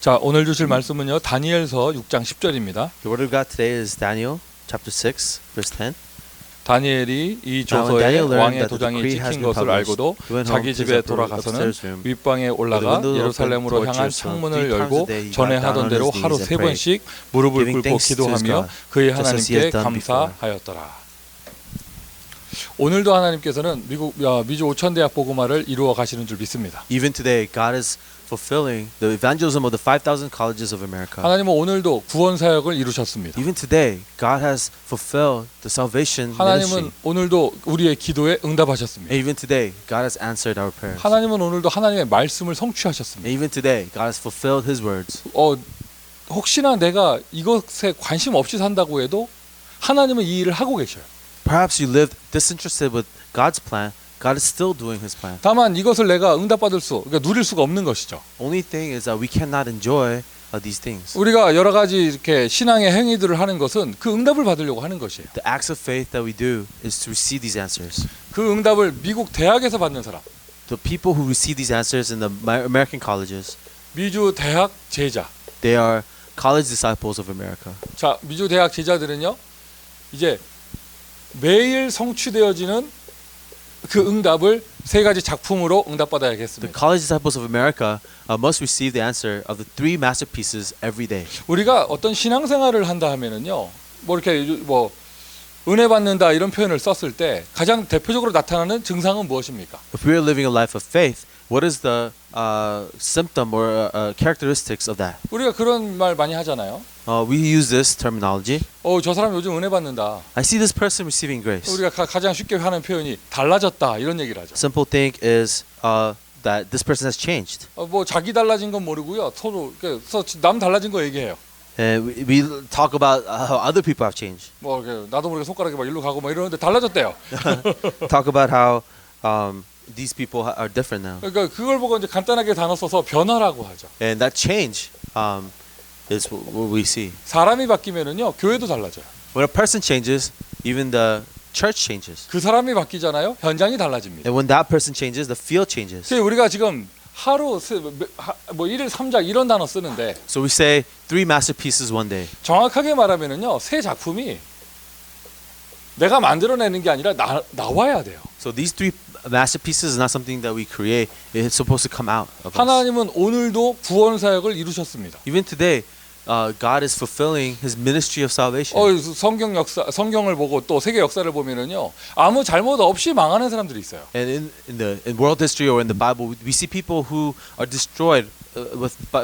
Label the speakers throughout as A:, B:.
A: 자, 오늘 주실 말씀은요. 다니엘서 6장 10절입니다.
B: The word of God today is Daniel chapter 6 verse 10.
A: 다니엘이 이
B: Now when
A: 조서에
B: Daniel learned
A: 왕의
B: that the
A: 도장이
B: decree has
A: 찍힌
B: been
A: 것을
B: published,
A: 알고도
B: he went home
A: 자기
B: to his
A: 집에
B: upper
A: 돌아가서는
B: upstairs room.
A: 윗방에 올라가
B: window opened
A: 예루살렘으로
B: towards
A: 향한
B: Jerusalem.
A: 창문을
B: 3 times
A: 열고
B: a day he
A: 전에
B: got down
A: 하던
B: on
A: 대로
B: his knees
A: 하루
B: and
A: 세 번씩 무릎을
B: giving
A: 꿇고
B: thanks to his
A: 기도하며
B: God,
A: 그의
B: just as he
A: 하나님께
B: has done before.
A: 감사하였더라. 오늘도 하나님께서는 미주 오천대학 복음화를 이루어 가시는 줄 믿습니다.
B: Even today, God is fulfilling the evangelism of the 5,000 colleges of America.
A: 하나님은 오늘도 구원 사역을 이루셨습니다.
B: Even today, God has fulfilled the salvation
A: 하나님은
B: ministry.
A: 오늘도 우리의 기도에 응답하셨습니다.
B: And even today, God has answered our prayers.
A: 하나님은 오늘도 하나님의 말씀을 성취하셨습니다.
B: And even today, God has fulfilled His words.
A: 혹시나 내가 이것에 관심 없이 산다고 해도 하나님은 이 일을 하고 계셔요.
B: Perhaps you lived disinterested with God's plan. God is still doing His plan.
A: 다만 이것을 내가 응답받을 그러니까 누릴 수가 없는 것이죠.
B: Only thing is that we cannot enjoy these things.
A: 우리가 여러 가지 이렇게 신앙의 행위들을 하는 것은 그 응답을 받으려고 하는 것이에요.
B: The acts of faith that we do is to receive these answers.
A: 그 응답을 미국 대학에서 받는 사람,
B: The people who receive these answers in the American colleges,
A: 미주 대학 제자.
B: they are college disciples of America.
A: 자, 미주 대학 제자들은요, 이제 매일 성취되어지는 그 응답을 세 가지 작품으로
B: The
A: 응답받아야겠습니다.
B: college disciples of America must receive the answer of the 3 masterpieces every day.
A: 우리가 어떤 신앙생활을 한다 하면은요, 은혜 받는다 이런 표현을 썼을 때 가장 대표적으로 나타나는 증상은 무엇입니까?
B: If we are living a life of faith, what is the symptom or characteristics of that?
A: 우리가 그런 말 많이 하잖아요.
B: We use this terminology.
A: 저 사람 요즘 은혜 받는다.
B: I see this person receiving grace.
A: 우리가 가장 쉽게 하는 표현이 달라졌다 이런 얘기를 하죠.
B: Simple thing is that this person has changed.
A: 자기 달라진 건 모르고요. 서로 그래서 남 달라진 거 얘기해요.
B: And we talk about how other people have changed.
A: 나도 모르게 손가락이 막 일로 가고 막 이러는데 달라졌대요.
B: Talk about how these people are different now.
A: 그러니까 그걸 보고 이제 간단하게 단어 써서 변화라고 하죠.
B: And that change is what we see.
A: 사람이 바뀌면은요, 교회도 달라져요.
B: When a person changes, even the church changes.
A: 그 사람이 바뀌잖아요. 현장이 달라집니다.
B: And when that person changes, the field changes.
A: 그래서 우리가 지금 하루 일일 3작 이런 단어 쓰는데
B: So we say 3 masterpieces one day.
A: 정확하게 말하면은요, 새 작품이 내가 만들어내는 게 아니라 나와야 돼요.
B: So these 3 masterpieces is not something that we create. It's supposed to come out of us.
A: 하나님은 오늘도 구원 사역을 이루셨습니다.
B: Even today, God is fulfilling His ministry of salvation.
A: 성경을 보고 또 세계 역사를 보면은요, 아무 잘못 없이 망하는 사람들이 있어요.
B: And in world history or in the Bible, we see people who are destroyed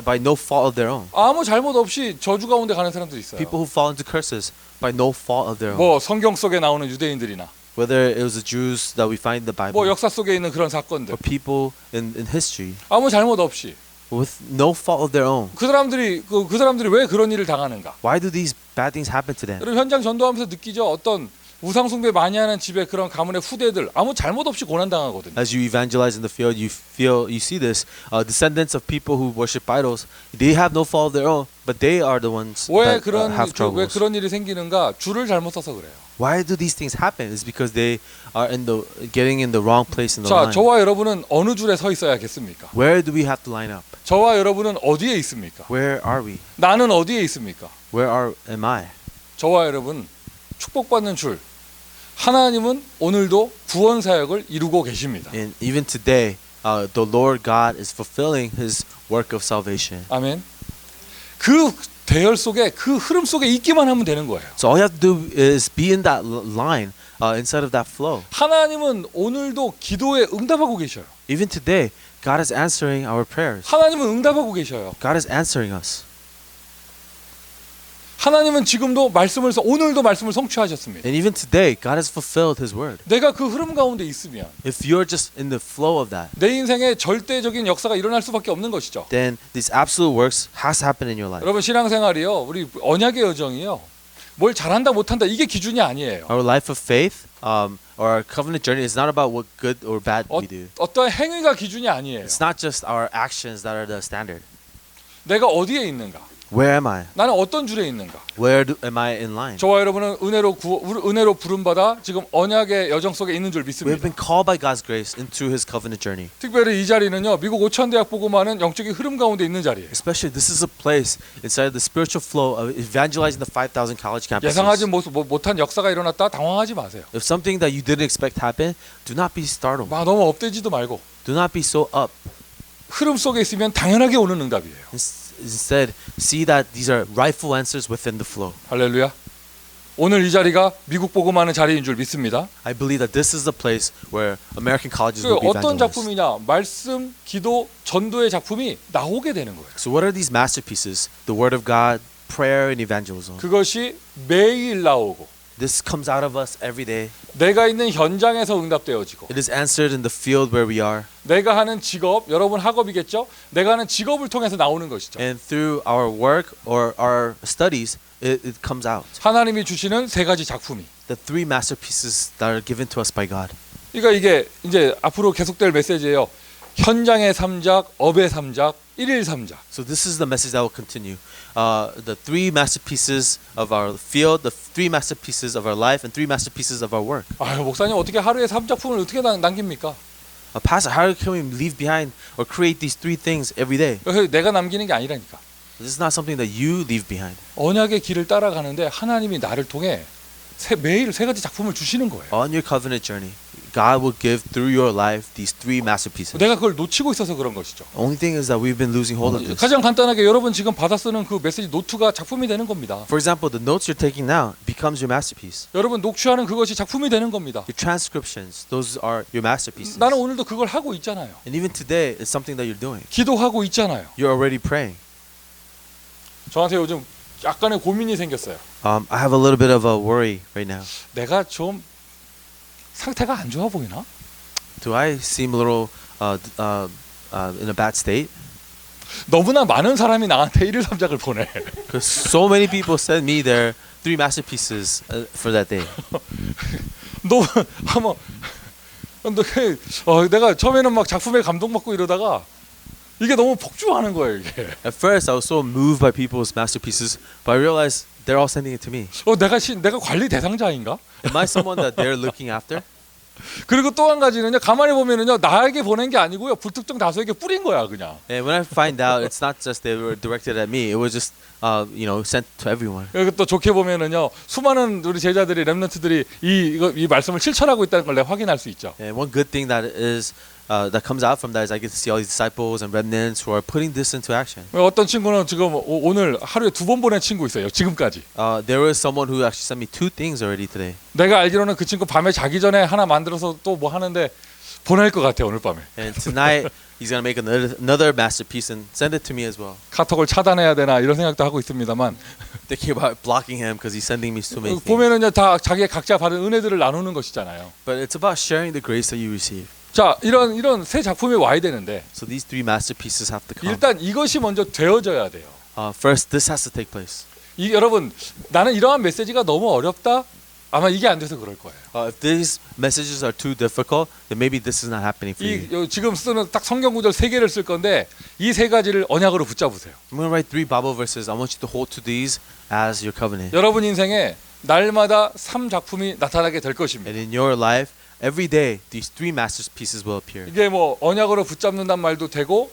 B: by no fault of their own.
A: 아무 잘못 없이 저주 가운데 가는 사람들이 있어요.
B: People who fall into curses by no fault of their own.
A: 성경 속에 나오는 유대인들이나
B: Whether it was the Jews that we find in the Bible
A: 역사 속에 있는 그런 사건들,
B: or people in history
A: 아무 잘못 없이
B: with no fault of their own.
A: 그 사람들이 왜 그런 일을 당하는가?
B: Why do these bad things happen to them?
A: 여러분 현장 전도하면서 느끼죠. 어떤 우상 숭배 많이 하는 집에 그런 가문의 후대들 아무 잘못 없이 고난 당하거든요.
B: As you evangelize in the field, you see this descendants of people who worship idols. They have no fault of their own, but they are the ones
A: 왜
B: that have
A: 왜
B: troubles.
A: 그런 일이 생기는가? 줄을 잘못 써서 그래요.
B: Why do these things happen? It's because they are getting in the wrong place in the
A: 자,
B: line.
A: 저와 여러분은 어느 줄에 서 있어야겠습니까?
B: Where do we have to line up?
A: 저와 여러분은 어디에 있습니까?
B: Where are we?
A: 나는 어디에 있습니까?
B: Am I?
A: 저와 여러분 축복받는 줄. 하나님은 오늘도 구원 사역을 이루고 계십니다.
B: And even today, the Lord God is fulfilling His work of salvation.
A: 아멘. 그 대열 속에 그 흐름 속에 있기만 하면 되는 거예요.
B: So all you have to do is be in that line, inside of that flow.
A: 하나님은 오늘도 기도에 응답하고 계셔요.
B: Even today, God is answering our prayers.
A: 하나님은 응답하고 계셔요.
B: God is answering us.
A: 하나님은 지금도 오늘도 말씀을 성취하셨습니다.
B: And even today, God has fulfilled His word.
A: 내가 그 흐름 가운데 있으면
B: If you're just in the flow of that,
A: 내 인생에 절대적인 역사가 일어날 수밖에 없는 것이죠.
B: then these absolute works has to happen in your life.
A: 여러분 신앙생활이요, 우리 언약의 여정이요, 뭘 잘한다 못한다 이게 기준이 아니에요.
B: Our life of faith, or our covenant journey is not about what good or bad we do.
A: 어떠한 행위가 기준이 아니에요.
B: It's not just our actions that are the standard.
A: 내가 어디에 있는가?
B: Where am I?
A: 나는 어떤 줄에 있는가?
B: Am I in line?
A: 저와 여러분은 은혜로 부름받아 지금 언약의 여정 속에 있는 줄
B: We have
A: 믿습니다.
B: been called by God's grace into His covenant journey.
A: 특별히 이 자리는요, 미국 오천대학 보고만은 영적인 흐름 가운데 있는 자리예요.
B: Especially, this is a place inside the spiritual flow of evangelizing the 5,000 college
A: 예상하지
B: campuses.
A: 못한 역사가 일어났다 당황하지 마세요.
B: If something that you didn't expect happened, do not be startled.
A: 막 너무 업되지도 말고
B: Do not be so up.
A: 흐름 속에 있으면 당연하게 오는 응답이에요.
B: Instead, see that these are rightful answers within the flow.
A: 할렐루야. 오늘 이 자리가 미국 복음하는 자리인 줄 믿습니다.
B: I believe that this is the place where American colleges
A: 그
B: will be
A: 어떤
B: evangelized.
A: 작품이냐? 말씀, 기도, 전도의 작품이 나오게 되는 거예요.
B: So what are these masterpieces? The Word of God, prayer, and evangelism.
A: 그것이 매일 나오고
B: This comes out of us every day.
A: 내가 있는 현장에서 응답되어지고
B: It is answered in the field where we are.
A: 내가 하는 직업, 여러분 학업이겠죠? 내가 하는 직업을 통해서 나오는 것이죠.
B: And through our work or our studies, it comes out.
A: 하나님이 주시는 세 가지 작품이.
B: The three masterpieces that are given to us by God.
A: 그러니까 이게 이제 앞으로 계속될 메시지예요. 현장의 삼작, 업의 삼작, 일일 삼작.
B: So this is the message that will continue. The three masterpieces of our field, the three masterpieces of our life, and three masterpieces of our work.
A: 아유, 목사님 어떻게 하루에 3작품을 어떻게 남깁니까?
B: Pastor, how can we leave behind or create these three things every day?
A: 그래서 내가 남기는 게 아니라니까.
B: This is not something that you leave behind.
A: 언약의 길을 따라가는데 하나님이 나를 통해 매일 세 가지 작품을 주시는 거예요.
B: On your covenant journey, God will give through your life these three masterpieces.
A: 내가 그걸 놓치고 있어서 그런 것이죠.
B: Only thing is that we've been losing hold of this.
A: 가장 간단하게 여러분 지금 받아 쓰는 그 메시지 노트가 작품이 되는 겁니다.
B: For example, the notes you're taking now becomes your masterpiece.
A: 여러분 녹취하는 그것이 작품이 되는 겁니다.
B: Your transcriptions, those are your masterpieces.
A: 나는 오늘도 그걸 하고 있잖아요.
B: And even today, it's something that you're doing.
A: 기도하고 있잖아요.
B: You're already praying.
A: 저한테 요즘 약간의 고민이 생겼어요.
B: I have a little bit of a worry right now.
A: 내가 좀 상태가 안 좋아 보이나?
B: Do I seem a little in a bad state?
A: 너무나 많은 사람이 나한테 1일 3작을 보내.
B: Because so many people send me their three masterpieces for that day.
A: 너 한번 내가 처음에는 막 작품에 감동받고 이러다가 이게 너무 폭주하는 거예요, 이게.
B: At first, I was so moved by people's masterpieces, but I realized they're all sending it to me.
A: 내가 관리 대상자인가?
B: Am I someone that they're looking after?
A: 그리고 또 한 가지는요. 가만히 보면은요. 나에게 보낸 게 아니고요. 불특정 다수에게 뿌린 거야, 그냥.
B: And when I find out, it's not just they were directed at me. It was just, sent to everyone.
A: 그리고 또 좋게 보면은요. 수많은 우리 제자들이 렘넌트들이 이 말씀을 실천하고 있다는 걸 내가 확인할 수 있죠.
B: And one good thing that comes out from that is I get to see all these disciples and remnants who are putting this into action.
A: 어떤 친구는 지금 오늘 하루에 2번 보낸 친구 있어요. 지금까지.
B: There was someone who actually sent me 2 things already today.
A: 내가 알기로는 그 친구 밤에 자기 전에 하나 만들어서 또 뭐 하는데 보낼 것 같아 오늘 밤에.
B: And tonight he's gonna make another masterpiece and send it to me as well.
A: 카톡을 차단해야 되나 이런 생각도 하고 있습니다만.
B: Thinking about blocking him because he's sending me so many things.
A: 보면은요 다 자기의 각자 받은 은혜들을 나누는 것이잖아요.
B: But it's about sharing the grace that you receive.
A: 자 이런 새 작품이 와야 되는데
B: So these three masterpieces have to come.
A: 일단 이것이 먼저 되어져야 돼요.
B: First, this has to take place.
A: 여러분 나는 이러한 메시지가 너무 어렵다. 아마 이게 안 돼서 그럴 거예요.
B: If these messages are too difficult, then maybe this is not happening for you.
A: 지금 쓰는 딱 성경 구절 3개를 쓸 건데 이 세 가지를 언약으로 붙잡으세요.
B: I'm going to write 3 Bible verses. I want you to hold to these as your covenant.
A: 여러분 인생에 날마다 3작품이 나타나게 될 것입니다.
B: And in your life, every day, these 3 masterpieces will appear.
A: 이게 뭐 언약으로 붙잡는다는 말도 되고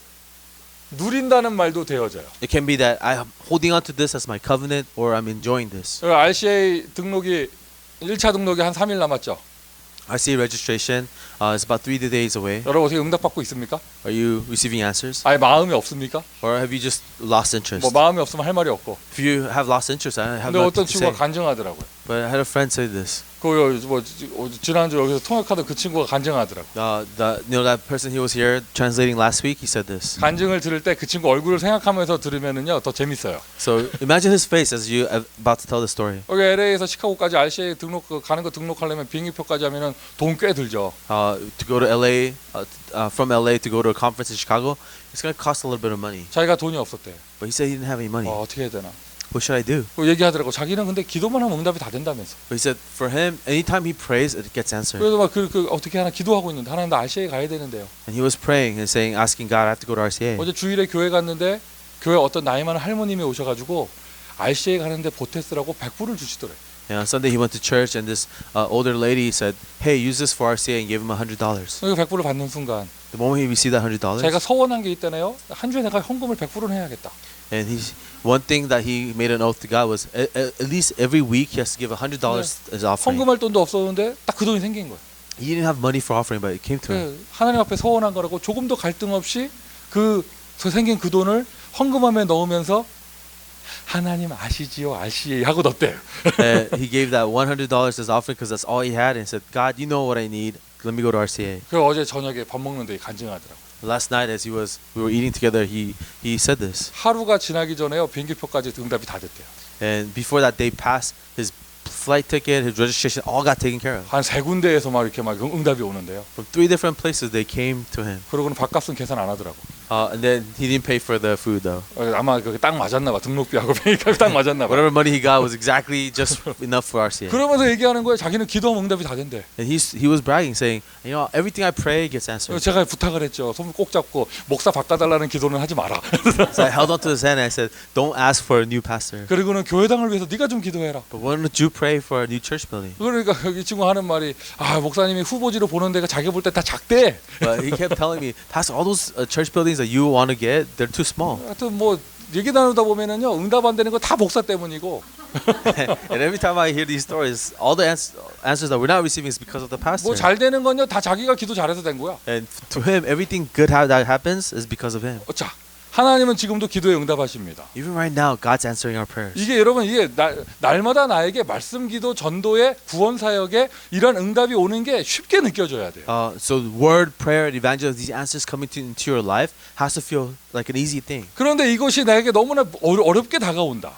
A: 누린다는 말도 되어져요.
B: It can be that I'm holding on to this as my covenant or I'm enjoying this.
A: RCA 등록이 1차 등록이 한 3일 남았죠.
B: RCA registration is about 3 days away.
A: 여러분 어떻게 응답받고 있습니까?
B: Are you receiving answers?
A: 아예 마음이 없습니까?
B: Or have you just lost interest?
A: 뭐 마음이 없으면 할 말이 없고.
B: If you have lost interest, I have
A: 근데 어떤
B: nothing to say.
A: 친구가 간증하더라고요.
B: But I had a friend say this.
A: 지난주 여기서 통역하던 그 친구가 간증하더라고.
B: That person he was here translating last week, he said this.
A: 간증을 들을 때 그 친구 얼굴을 생각하면서 들으면은요 더 재밌어요.
B: So imagine his face as you about to tell the story.
A: 여기 LA에서 시카고까지 RCA 가는 거 등록하려면 비행기표까지 하면은 돈 꽤 들죠.
B: To go to LA, from LA to go to a conference in Chicago, it's going to cost a little bit of money.
A: 자기가 돈이 없었대.
B: But he said he didn't have any money.
A: 어떻게 해야 되나?
B: What should I do?
A: 얘기하더라고. 자기는 근데 기도만 하면 응답이 다 된다면서.
B: But he said for him, anytime he prays, it gets answered.
A: 그래서 막 어떻게 하나 기도하고 있는데 하나님 나 RCA 가야 되는데요.
B: And he was praying and saying, asking God, I have to go to RCA.
A: 어제 주일에 교회 갔는데 교회 어떤 나이 많은 할머님이 오셔가지고 RCA 가는데 보태스라고 100불을 주시더래요.
B: And on Sunday he went to church and this older lady said, "Hey, use this for RCA," and gave him $100.
A: 그 100불을 받는 순간
B: The moment he received that $100,
A: 자기가 서원한 게 있다네요. 한 주에 내가 헌금을 100불은 해야겠다.
B: and one thing that he made an oath to God was at least every week he has to give $100 as offering.
A: 헌금할 돈도 없었는데 딱 그 돈이 생긴 거예요.
B: He didn't have money for offering, but it came to him.
A: 하나님 앞에 서원한 거라고 조금도 갈등 없이 그 생긴 그 돈을 헌금함에 넣으면서 하나님 아시지요, RCA 하고 넣었대요.
B: And he gave that $100 as offering because that's all he had, and said, "God, you know what I need. Let me go to RCA."
A: 그 어제 저녁에 밥 먹는데 간증하더라고.
B: Last night, as we were eating together, he said this.
A: 하루가 지나기 전에요 비행기표까지 응답이 다 됐대요.
B: And before that day passed, his flight ticket, his registration, all got taken care of.
A: 한 세 군데에서 막 이렇게 막 응답이 오는데요.
B: From 3 different places, they came to him.
A: 그러고는 밥값은 계산 안 하더라고.
B: And then he didn't pay for the food though.
A: 아마 그게 딱 맞았나 봐. 등록비하고 비행기값이 딱 맞았나 봐.
B: Whatever money he got was exactly just enough for RCA.
A: 그러면서 얘기하는 거예요. 자기는 기도하면 응답이 다 된대.
B: And he was bragging, saying, "You know, everything I pray gets answered."
A: 제가 부탁을 했죠. 손을 꼭 잡고 목사 바꿔달라는 기도는 하지 마라.
B: So I held on to his hand and I said, "Don't ask for a new pastor,
A: 그리고는 교회당을 위해서 네가 좀 기도해라.
B: but why don't you pray for a new church building?"
A: 그러니까 이 친구 하는 말이 목사님이 후보지로 보는 데가 자기 볼 때 다 작대.
B: But he kept telling me, "Pastor, all those church buildings that you want to get, they're too small."
A: 하여튼 뭐 얘기 나누다 보면은요 응답 안 되는 거 다 목사 때문이고
B: And every time I hear these stories, all the answers that we're not receiving is because of the pastor.
A: 뭐 잘 되는 건요 다 자기가 기도 잘해서 된 거야.
B: And to him, everything good that happens is because of him.
A: 자 하나님은 지금도 기도에 응답하십니다.
B: Even right now, God's answering our prayers.
A: 이게 여러분 이게 날마다 나에게 말씀 기도 전도의 구원 사역에 이런 응답이 오는 게 쉽게 느껴져야 돼요.
B: So word, prayer, and evangelism, these answers coming into your life has to feel like an easy thing.
A: 그런데 이것이 나에게 너무나 어렵게 다가온다.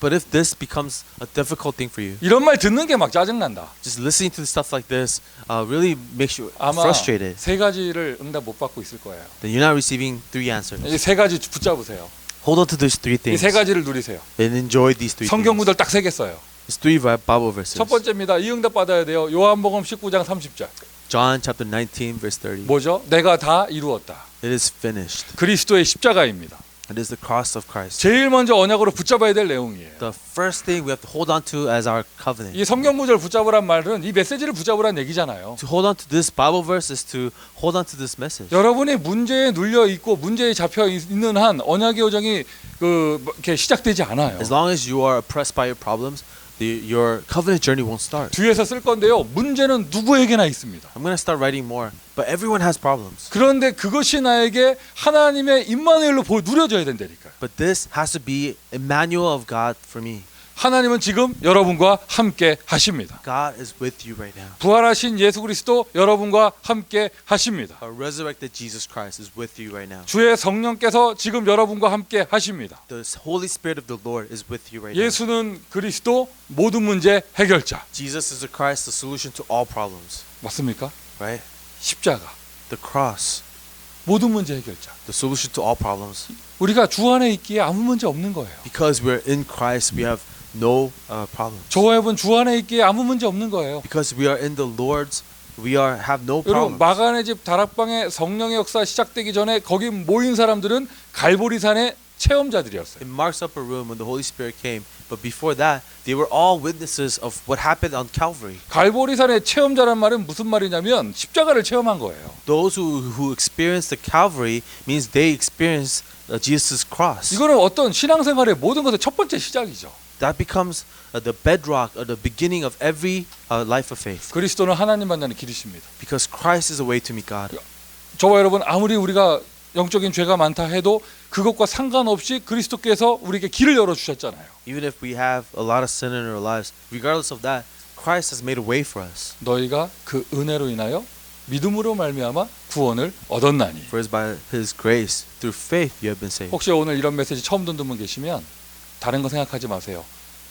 B: But if this becomes a difficult thing for you,
A: 이런 말 듣는 게 막 짜증난다.
B: just listening to stuff like this really makes you
A: 아마
B: frustrated.
A: 세 가지를 응답 못 받고 있을 거예요.
B: Then you're not receiving 3 answers.
A: 이 세 가지 붙잡으세요.
B: Hold on to these 3
A: 이
B: things
A: 세 가지를 누리세요.
B: and enjoy these 3
A: 성경
B: things.
A: 구절 딱 세 개 써요.
B: It's 3 Bible verses.
A: 첫 번째입니다. 이 응답 받아야 돼요. 요한복음 19장 30절.
B: John chapter 19 verse 30.
A: 뭐죠? 내가 다 이루었다.
B: It is finished.
A: 그리스도의 십자가입니다.
B: It is the cross of Christ.
A: 제일 먼저 언약으로 붙잡아야 될 내용이에요.
B: The first thing we have to hold on to as our covenant.
A: 이 성경 구절 붙잡으란 말은 이 메시지를 붙잡으란 얘기잖아요.
B: To hold on to this Bible verse is to hold on to this message.
A: 여러분이 문제에 눌려 있고 문제에 잡혀 있는 한 언약의 여정이 이렇게 시작되지 않아요.
B: As long as you are oppressed by your problems, your covenant journey won't start.
A: 뒤에서 쓸 건데요. 문제는 누구에게나 있습니다.
B: I'm going to start writing more, but everyone has problems.
A: 그런데 그것이 나에게 하나님의 임마누엘로 누려져야 된다니까요.
B: But this has to be Emmanuel of God for me.
A: 하나님은 지금 여러분과 함께 하십니다.
B: God is with you right now.
A: 부활하신 예수 그리스도 여러분과 함께 하십니다.
B: Our resurrected Jesus Christ is with you right now.
A: 주의 성령께서 지금 여러분과 함께 하십니다.
B: The Holy Spirit of the Lord is with you right now.
A: 예수는 그리스도 모든 문제 해결자.
B: Jesus is the Christ, the solution to all problems.
A: 맞습니까?
B: Right?
A: 십자가.
B: The cross,
A: 모든 문제 해결자.
B: the solution to all problems.
A: 우리가 주 안에 있기에 아무 문제 없는 거예요.
B: Because we're in Christ, we have no problems.
A: 저와 여러분 주 안에 있기에 아무 문제 없는 거예요.
B: Because we are in the Lord's, we have no
A: 여러분
B: problems.
A: 마가네 집 다락방에 성령의 역사 시작되기 전에 거기 모인 사람들은 갈보리산의 체험자들이었어요.
B: In Mark's upper room, when the Holy Spirit came, but before that, they were all witnesses of what happened on Calvary.
A: 갈보리산의 체험자란 말은 무슨 말이냐면 십자가를 체험한 거예요.
B: Those who experienced the Calvary means they experienced Jesus' cross.
A: 이거는 어떤 신앙생활의 모든 것의 첫 번째 시작이죠.
B: That becomes the bedrock or the beginning of every life of faith.
A: 그리스도는 하나님 만나는 길이십니다.
B: Because Christ is the way to meet God.
A: 저와 여러분 아무리 우리가 영적인 죄가 많다 해도 그것과 상관없이 그리스도께서 우리에게 길을 열어 주셨잖아요.
B: Even if we have a lot of sin in our lives, regardless of that, Christ has made a way for us.
A: 너희가 그 은혜로 인하여 믿음으로 말미암아 구원을 얻었나니.
B: For it is by His grace, through faith, you have been saved.
A: 혹시 오늘 이런 메시지 처음 듣는 분 계시면 다른 거 생각하지 마세요.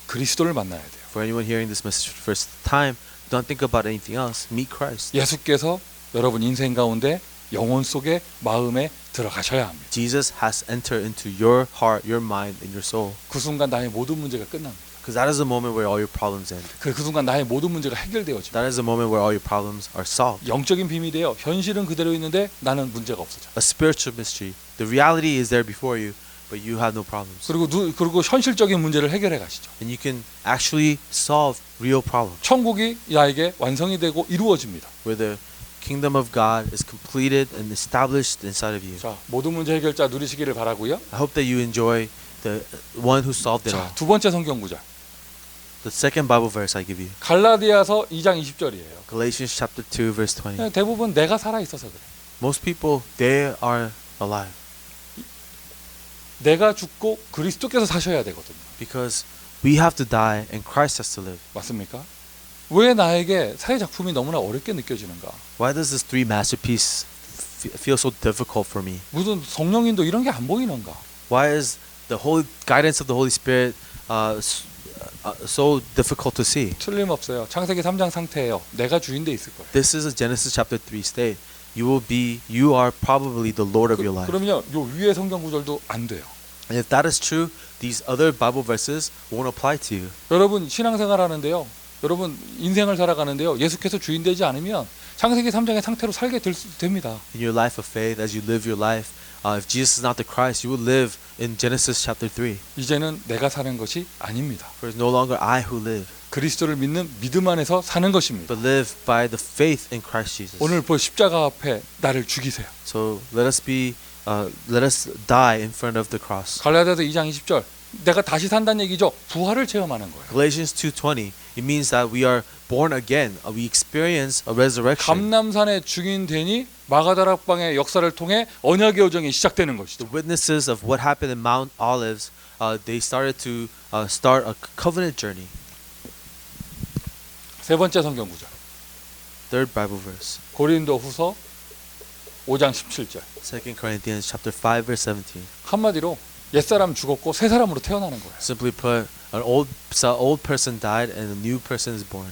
A: 그리스도를 만나야 돼요.
B: For anyone hearing this message for the first time, don't think about anything else. Meet Christ.
A: 예수께서 여러분 인생 가운데 영혼 속에 마음에 들어가셔야 합니다.
B: Jesus has entered into your heart, your mind, and your soul.
A: 그 순간 나의 모든 문제가 끝납니다.
B: Because that is the moment where all your problems end.
A: 그 순간 나의 모든 문제가 해결되어집니다.
B: That is the moment where all your problems are solved.
A: 영적인 비밀이에요. 현실은 그대로 있는데 나는 문제가 없어져.
B: A spiritual mystery. The reality is there before you, but you have no problems.
A: 그리고 현실적인 문제를 해결해 가시죠.
B: And you can actually solve real problems.
A: 천국이 나에게 완성이 되고 이루어집니다.
B: Where the kingdom of God is completed and established inside of you.
A: 자, 모든 문제 해결자 누리시기를 바라고요.
B: I hope that you enjoy the one who solved it all.
A: 자, 두 번째 성경 구절.
B: The second Bible verse I give you.
A: 갈라디아서 2장 20절이에요.
B: Galatians chapter 2 verse 20.
A: 대부분 내가 살아 있어서 그래.
B: Most people, they are alive
A: 내가 죽고 그리스도께서 사셔야 되거든요.
B: because we have to die and Christ has to live.
A: 맞습니까? 왜 나에게 사회 작품이 너무나 어렵게 느껴지는가?
B: Why does this three masterpiece feel so difficult for me?
A: 무슨 성령인도 이런 게 안 보이는가?
B: Why is the whole guidance of the Holy Spirit so difficult to see?
A: 틀림없어요. 창세기 3장 상태예요. 내가 주인 돼 있을 거예요.
B: This is a Genesis chapter 3 state. You are probably the Lord of your life.
A: 그러면요, 요 위에 성경 구절도 안 돼요.
B: And if that is true, these other Bible verses won't apply to you.
A: 여러분 신앙생활 하는데요. 여러분 인생을 살아가는데요. 예수께서 주인 되지 않으면 창세기 3장의 상태로 살게 됩니다.
B: In your life of faith, as you live your life, if Jesus is not the Christ, you will live in Genesis chapter 3.
A: 이제는 내가 사는 것이 아닙니다.
B: For it's no longer I who live,
A: 그리스도를 믿는 믿음 안에서 사는 것입니다.
B: but live by the faith in Christ Jesus.
A: 오늘 십자가 앞에 나를 죽이세요.
B: So let us die in front of the cross.
A: 갈라디아서 2장 20절. 내가 다시 산다는 얘기죠. 부활을 체험하는 거예요.
B: Galatians 2:20. It means that we are born again. We experience a resurrection.
A: 감람산에 증인되니 마가다락방의 역사를 통해 언약의 여정이 시작되는 것이죠.
B: The witnesses of what happened in Mount Olives, they started to start a covenant journey.
A: 세 번째 성경 구절.
B: Third Bible verse.
A: 고린도후서 5장 17절.
B: 2 Corinthians chapter 5 verse 17.
A: 한마디로 옛사람 죽었고 새 사람으로 태어나는 거예요.
B: Simply put, an old person died and a new person is born.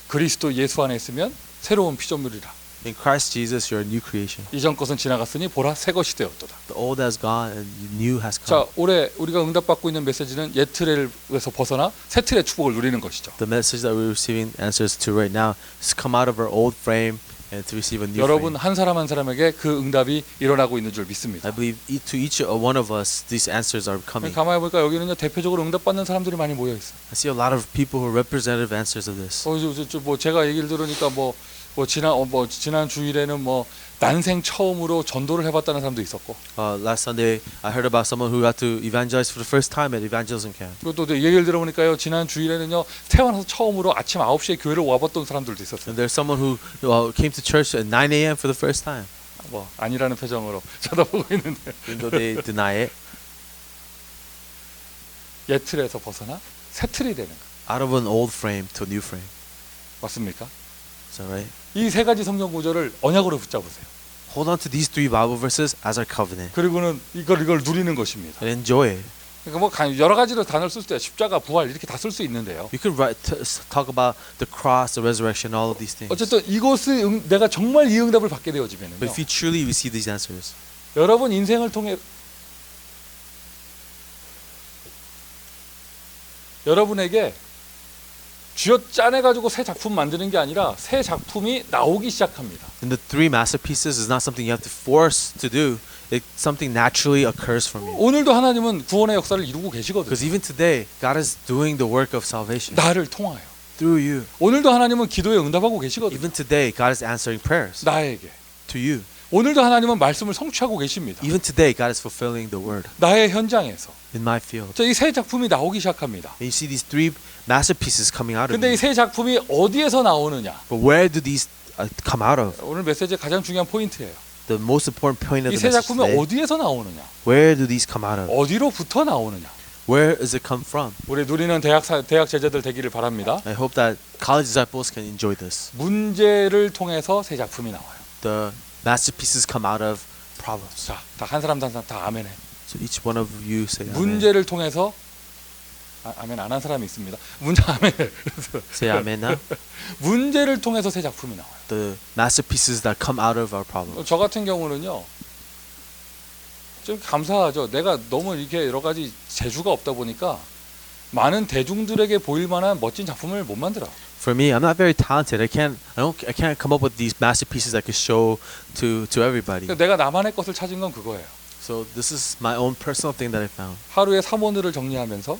A: 그리스도 예수 안에 있으면 새로운 피조물이라.
B: In Christ Jesus, you're a new creation.
A: 이전 것은 지나갔으니 보라 새 것이 되었도다.
B: The old has gone and new has
A: 자,
B: come.
A: 올해 우리가 응답받고 있는 메시지는 옛 틀에서 벗어나 새 틀의 축복을 누리는 것이죠.
B: The message that we're receiving answers to right now is to come out of our old frame and to receive a new
A: 여러분
B: frame.
A: 한 사람 한 사람에게 그 응답이 일어나고 있는 줄 믿습니다.
B: I believe to each one of us, these answers are coming.
A: 가만히 보니까 여기는요 대표적으로 응답받는 사람들이 많이 모여 있어.
B: I see a lot of people who are representative answers of this.
A: 뭐 제가 얘기를 들으니까 지난 주일에는 난생 처음으로 전도를 해봤다는 사람도 있었고.
B: Last Sunday, I heard about someone who got to evangelize for the first time at evangelism camp.
A: 또 얘기를 들어보니까요 지난 주일에는요 태어나서 처음으로 아침 9시에 교회를 와봤던 사람들도 있었어요.
B: And there's someone who came to church at 9 a.m. for the first time.
A: 아니라는 표정으로 쳐다보고 있는데.
B: Even though they deny it.
A: 옛 틀에서 벗어나 새 틀이 되는 거.
B: Out of an old frame to a new frame.
A: 맞습니까?
B: Is that right?
A: 이 세 가지 성경 구절을 언약으로 붙잡으세요.
B: Hold on to these three Bible verses as our covenant
A: 그리고는 이걸 누리는 것입니다.
B: and enjoy it.
A: 그러니까 여러 가지로 단어를 쓸 때 십자가, 부활 이렇게 다 쓸 수 있는데요.
B: We could talk about the cross, the resurrection, all of these things.
A: 어쨌든 이것을 내가 정말 이 응답을 받게 되어지면요.
B: But if you truly receive these answers,
A: 여러분 인생을 통해 여러분에게 쥐어 짜내가지고 새 작품 만드는 게 아니라 새 작품이 나오기 시작합니다.
B: and the three masterpieces is not something you have to force to do. It's something naturally occurs from you.
A: 오늘도 하나님은 구원의 역사를 이루고 계시거든요.
B: Because even today, God is doing the work of salvation
A: 나를 통하여.
B: through you.
A: 오늘도 하나님은 기도에 응답하고 계시거든요.
B: Even today, God is answering prayers
A: 나에게.
B: to you.
A: 오늘도 하나님은 말씀을 성취하고 계십니다.
B: Even today, God is fulfilling the word
A: 나의 현장에서.
B: in my field.
A: 이 새 작품이 나오기 시작합니다.
B: And you see these three masterpieces coming out of
A: 근데 이
B: you.
A: 새 작품이 어디에서 나오느냐?
B: But where do these come out of?
A: 오늘 메시지의 가장 중요한 포인트예요.
B: The most important point of
A: 이
B: the
A: 새
B: message
A: 작품이
B: today,
A: 어디에서 나오느냐?
B: where do these come out of?
A: 어디로부터 나오느냐?
B: Where does it come from?
A: 우리 누리는 대학 제자들 되기를 바랍니다.
B: I hope that college disciples can enjoy this.
A: 문제를 통해서 새 작품이 나와요.
B: The masterpieces come out of problems.
A: 자, 한 사람 다 아멘해.
B: So each one of you say amen.
A: 문제를 통해서 아멘 안 한 사람이 있습니다. 문제 아멘.
B: Say amen now.
A: 문제를 통해서 새 작품이 나와요.
B: The masterpieces that come out of our problems.
A: 저 같은 경우는요. 좀 감사하죠. 내가 너무 이렇게 여러 가지 재주가 없다 보니까 많은 대중들에게 보일 만한 멋진 작품을 못 만들어.
B: For me, I'm not very talented. I can't come up with these masterpieces I could show to everybody.
A: 내가 나만의 것을 찾은 건 그거예요.
B: So this is my own personal thing that I found.
A: 하루의 삶오늘을 정리하면서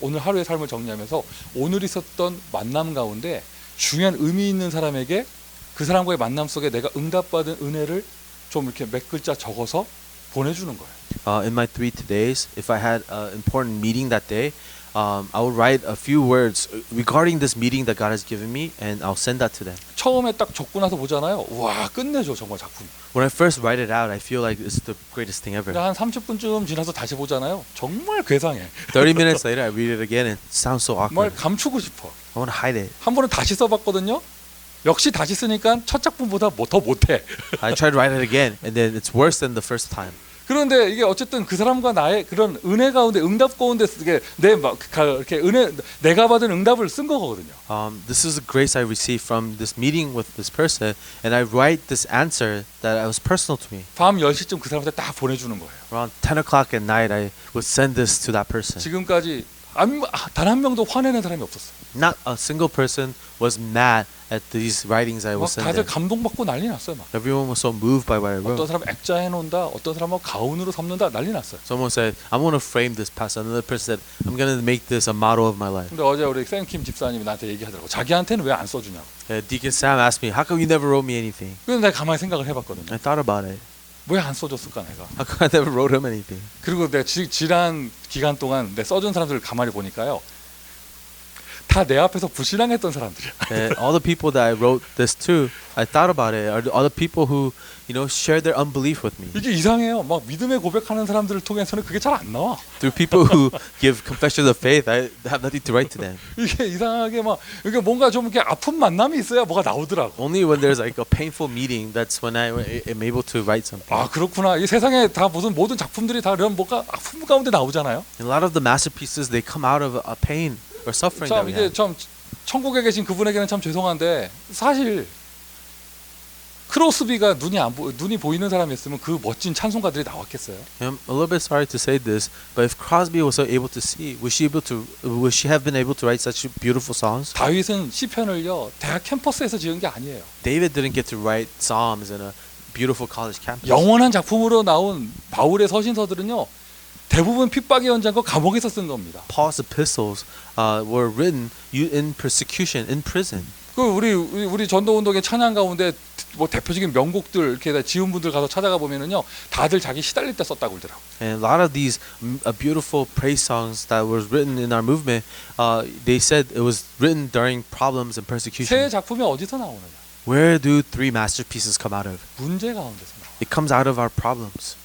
A: 오늘 하루의 삶을 정리하면서 오늘 있었던 만남 가운데 중요한 의미 있는 사람에게 그 사람과의 만남 속에 내가 응답받은 은혜를 좀 이렇게 몇 글자 적어서 보내주는 거예요.
B: In my 3 days, if I had an important meeting that day, I would write a few words regarding this meeting that God has given me, and I'll send that to them.
A: 처음에 딱 적고 나서 보잖아요. 와 끝내줘 정말 작품.
B: When I first write it out, I feel like it's the greatest thing ever.
A: 한 30분쯤 지나서 다시 보잖아요. 정말 괴상해.
B: 30 minutes later, I read it again, and it sounds so
A: 정말
B: awkward.
A: 감추고 싶어.
B: I want to hide it.
A: 한 번은 다시 써봤거든요. 역시 다시 쓰니까 첫 작품보다 더 못해.
B: I tried to write it again, and then it's worse than the first time.
A: 그런데 이게 어쨌든 그 사람과 나의 그런 은혜 가운데 응답 가운데 이게 이렇게 은혜 내가 받은 응답을 쓴 거거든요.
B: This is a grace I received from this meeting with this person, and I write this answer that was personal to me.
A: 밤 10시쯤 그 사람한테 딱 보내주는 거예요.
B: Around 10 o'clock at night, I would send this to that person.
A: 지금까지 단 한 명도 화내는 사람이 없었어요.
B: Not a single person was mad at these writings I
A: 막
B: was
A: 다들
B: sending.
A: 감동받고 난리 났어요. 막.
B: Everyone was so moved by what I
A: 어떤
B: wrote.
A: 사람 액자 해놓는다, 어떤 사람은 가운으로 삼는다 난리 났어요.
B: Someone said, "I'm going to frame this passage." Another person said, "I'm going to make this a motto of my life."
A: 근데 어제 우리 샘킴 집사님이 나한테 얘기하더라고. 자기한테는 왜 안 써주냐고.
B: Deacon Sam asked me, "How come you never wrote me anything?"
A: 그래서 내가 가만히 생각을 해봤거든요.
B: I thought about it.
A: 왜 안 써줬을까 내가.
B: How come I never wrote him anything?
A: 그리고 내가 지난 기간 동안 내 써준 사람들을 가만히 보니까요. 다 내 앞에서 불신앙했던 사람들이야.
B: And all the people that I wrote this to, I thought about it. Are all the people who, shared their unbelief with me.
A: 이게 이상해요. 막 믿음의 고백하는 사람들을 통해서는 그게 잘 안 나와.
B: Through people who give confessions of faith, I have nothing to write to them.
A: 이게 이상하게 막 이게 뭔가 좀 이렇게 아픈 만남이 있어야 뭐가 나오더라고.
B: Only when there's like a painful meeting, that's when I am able to write something.
A: 아 그렇구나. 이 세상에 다 모든 작품들이 다 이런 뭔가 아픔 가운데 나오잖아요.
B: And a lot of the masterpieces, they come out of a pain or suffering that
A: 참
B: we
A: 이게
B: have.
A: 참 천국에 계신 그분에게는 참 죄송한데 사실 크로스비가 눈이 보이는 사람이었으면 그 멋진 찬송가들이 나왔겠어요?
B: I'm a little bit sorry to say this, but if Crosby was so able to see, would she have been able to write such beautiful songs?
A: 다윗은 시편을요 대학 캠퍼스에서 지은 게 아니에요.
B: David didn't get to write psalms in a beautiful college campus.
A: 영원한 작품으로 나온 바울의 서신서들은요 대부분 핍박의 현장과 감옥에서 쓴 겁니다.
B: Paul's epistles were written in persecution, in prison.
A: 그 우리 전도운동의 찬양 가운데 뭐 대표적인 명곡들 이렇게 지은 분들 가서 찾아가 보면은요 다들 자기 시달릴 때 썼다고 그러더라고.
B: And a lot of these beautiful praise songs that were written in our movement, they said it was written during problems and
A: 새
B: persecution.
A: 작품이 어디서 나오느냐?
B: Where do 3 masterpieces come out of?
A: 문제 가운데서 나와.
B: It comes out of our problems.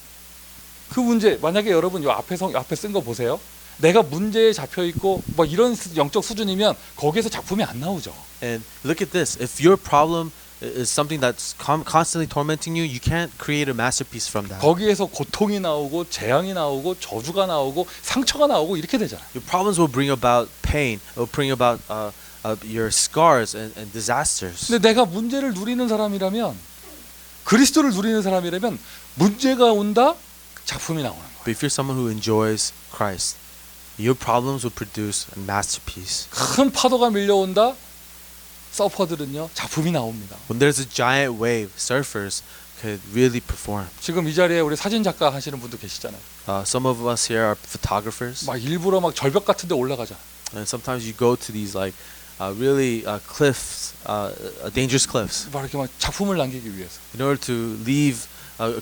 A: 그 문제 만약에 여러분 요 앞에 쓴 거 보세요. 내가 문제에 잡혀 있고 뭐 이런 영적 수준이면 거기에서 작품이 안 나오죠.
B: And look at this. If your problem is something that's constantly tormenting you, you can't create a masterpiece from that.
A: 거기에서 고통이 나오고 재앙이 나오고 저주가 나오고 상처가 나오고 이렇게 되잖아요.
B: Your problems will bring about pain. It will bring about your scars and disasters.
A: 근데 내가 문제를 누리는 사람이라면 그리스도를 누리는 사람이라면 문제가 온다 작품이 나오는 거예요.
B: But if you're someone who enjoys Christ, your problems will produce a masterpiece.
A: 큰 파도가 밀려온다 서퍼들은요 작품이 나옵니다.
B: When there's a giant wave, surfers could really perform.
A: 지금 이 자리에 우리 사진 작가 하시는 분도 계시잖아요.
B: Some of us here are photographers,
A: 막 일부러 막 절벽 같은 데 올라가자.
B: and sometimes you go to these like really cliffs, dangerous cliffs,
A: 막 이렇게 막 작품을 남기기 위해서.
B: in order to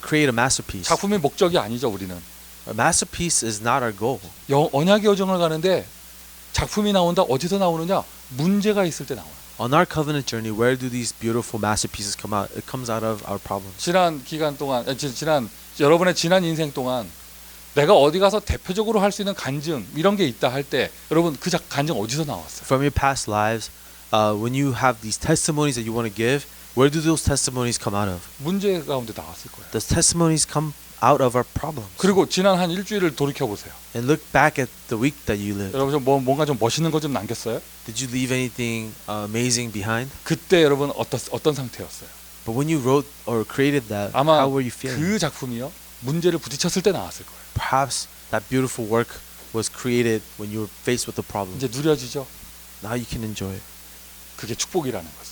B: create a masterpiece.
A: 작품의 목적이 아니죠 우리는.
B: A masterpiece is not our goal.
A: 언약의 여정을 가는데 작품이 나온다. 어디서 나오느냐? 문제가 있을 때 나와요.
B: On our covenant journey, where do these beautiful masterpieces come out? It comes out of our problems.
A: 지난 기간 동안 여러분의 지난 인생 동안 내가 어디 가서 대표적으로 할 수 있는 간증 이런 게 있다 할 때 여러분 그 간증 어디서 나왔어요?
B: From your past lives, when you have these testimonies that you want to give, where do those testimonies come out of?
A: 문제 가운데 나왔을 거예요.
B: Those testimonies come out of our problems.
A: 그리고 지난 한 일주일을 돌이켜 보세요.
B: And look back at the week that you lived.
A: 여러분 뭔가 좀 멋있는 거 좀 남겼어요?
B: Did you leave anything amazing behind?
A: 그때 여러분 어떤 상태였어요?
B: But when you wrote or created that,
A: 아마
B: how were you feeling?
A: 그 작품이요 문제를 부딪혔을 때 나왔을 거예요.
B: Perhaps that beautiful work was created when you were faced with a problem.
A: 이제 누려지죠.
B: Now you can enjoy it.
A: 그게 축복이라는 거죠.